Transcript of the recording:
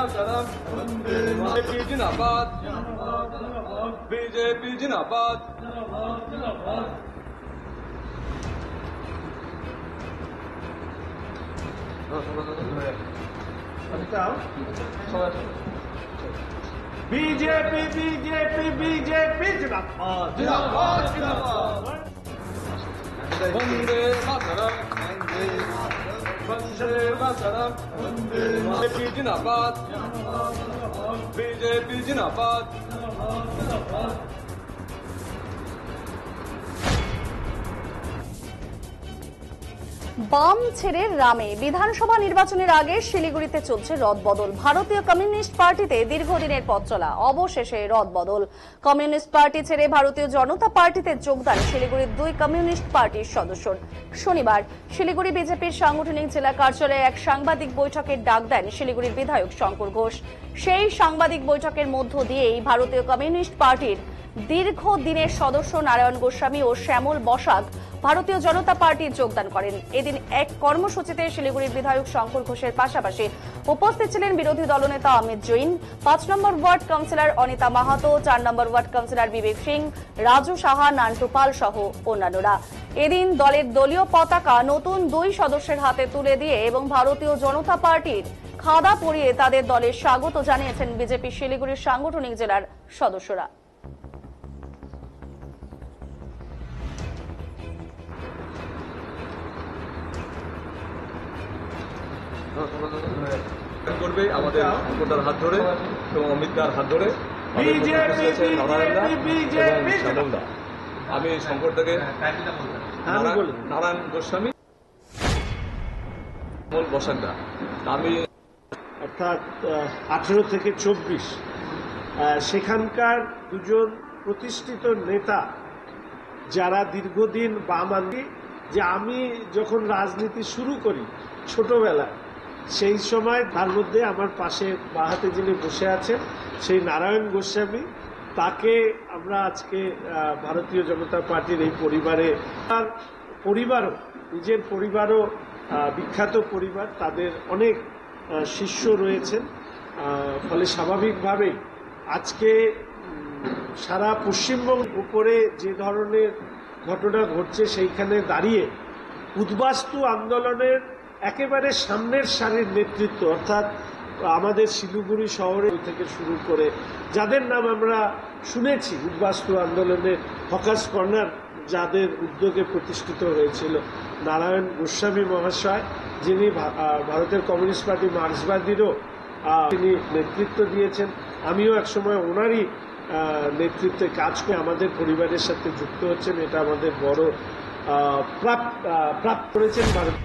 मातरम BJP जिंदाबाद BJP जिंदाबाद BJP BJP BJP जिंदाबाद जिंदाबाद जिंदाबाद वंदे मातरम वंदे मातरम बीजेपी जिंदाबाद बीजेपी जिंदाबाद বাম ছেড়ে রামে বিধানসভা নির্বাচনের আগে শিলিগুড়িতে চলছে রদবদল। ভারতীয় কমিউনিস্ট পার্টিতে দীর্ঘদিনের পথ চলা, অবশেষে রদবদল। কমিউনিস্ট পার্টি ছেড়ে ভারতীয় জনতা পার্টিতে যোগদান শিলিগুড়ির 2 কমিউনিস্ট পার্টির সদস্যর। শনিবার শিলিগুড়ি বিজেপির সাংগঠনিক জেলা কার্যালয়ে এক সাংবাদিক বৈঠকের ডাক দেন শিলিগুড়ির বিধায়ক শঙ্কর ঘোষ। সেই সাংবাদিক বৈঠকের মধ্য দিয়েই ভারতীয় কমিউনিস্ট পার্টির দীর্ঘদিনের সদস্য নারায়ণ গোস্বামী ও শ্যামল বসাক ভারতীয় জনতা পার্টির যোগদান করেন। এদিন এক কর্মসূচিতে শিলিগুড়ির বিধায়ক শঙ্কর ঘোষের পাশাপাশি উপস্থিত ছিলেন বিরোধী দলনেতা অমিত জৈন, 5 নম্বর ওয়ার্ড কাউন্সিলর অনিতা মাহাতো, 4 নম্বর ওয়ার্ড কাউন্সিলর বিবেক সিং, রাজু সাহা, নান্টু পাল সহ অন্যান্যরা। এদিন দলের দলীয় পতাকা নতুন 2 সদস্যের হাতে তুলে দিয়ে এবং ভারতীয় জনতা পার্টির খাদা পরিয়ে তাদের দলের স্বাগত জানিয়েছেন বিজেপি শিলিগুড়ির সাংগঠনিক জেলার সদস্যরা। করবে আমাদের শঙ্করদার হাত ধরে এবং অমিতদার হাত ধরে আমি শঙ্করদাকে নারায়ণ গোস্বামী বসাকদা আমি অর্থাৎ 18 থেকে 24 সেখানকার 2জন প্রতিষ্ঠিত নেতা যারা দীর্ঘদিন বাম আন্দোলনে, যে আমি যখন রাজনীতি শুরু করি ছোটবেলায় সেই সময় তার মধ্যে আমার পাশে বাহাতে যিনি বসে আছেন সেই নারায়ণ গোস্বামী, তাকে আমরা আজকে ভারতীয় জনতা পার্টির এই পরিবারে, তার পরিবারও নিজের পরিবারও বিখ্যাত পরিবার, তাদের অনেক শিষ্য রয়েছেন। ফলে স্বাভাবিকভাবেই আজকে সারা পশ্চিমবঙ্গ উপরে যে ধরনের ঘটনা ঘটছে সেইখানে দাঁড়িয়ে উদ্বাস্তু আন্দোলনের একেবারে সামনের সারির নেতৃত্ব, অর্থাৎ আমাদের শিলিগুড়ি শহরে থেকে শুরু করে যাদের নাম আমরা শুনেছি, উদ্বাস্তু আন্দোলনের হকার্স কর্নার যাদের উদ্যোগে প্রতিষ্ঠিত হয়েছিল, নারায়ণ গোস্বামী মহাশয় যিনি ভারতের কমিউনিস্ট পার্টি মার্ক্সবাদীরও তিনি নেতৃত্ব দিয়েছেন। আমিও একসময় ওনারই নেতৃত্বে কাজ করে আমাদের পরিবারের সাথে যুক্ত হচ্ছেন, এটা আমাদের বড় প্রাপ্ত করেছেন ভারত।